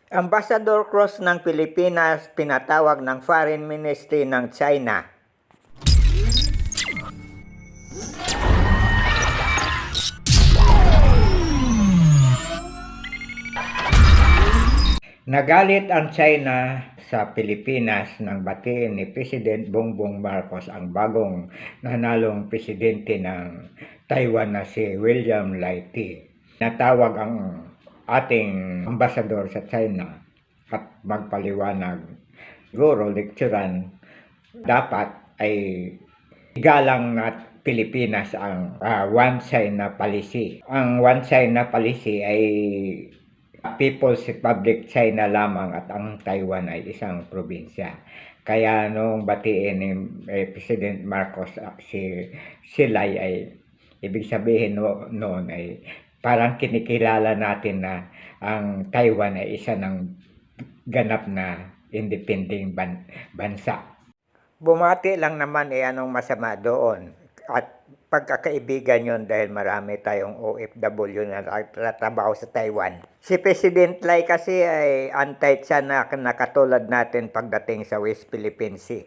Ambassador Cruz ng Pilipinas pinatawag ng Foreign Ministry ng China. Nagalit ang China sa Pilipinas nang batiin ni President Bongbong Marcos ang bagong nanalong presidente ng Taiwan na si William Laity. Natawag ang ating ambasador sa China at magpaliwanag, siguro lecturan, dapat ay igalang na Pilipinas ang One China policy. Ang One China policy ay People's Republic China lamang at ang Taiwan ay isang probinsya. Kaya nung batiin ni President Marcos si Lai ay ibig sabihin noon ay parang kinikilala natin na ang Taiwan ay isa ng ganap na independent bansa. Bumati lang naman anong masama doon. At pagkakaibigan yun dahil marami tayong OFW na nagtatrabaho sa Taiwan. Si President Lai kasi ay anti-China na katulad natin pagdating sa West Philippine Sea.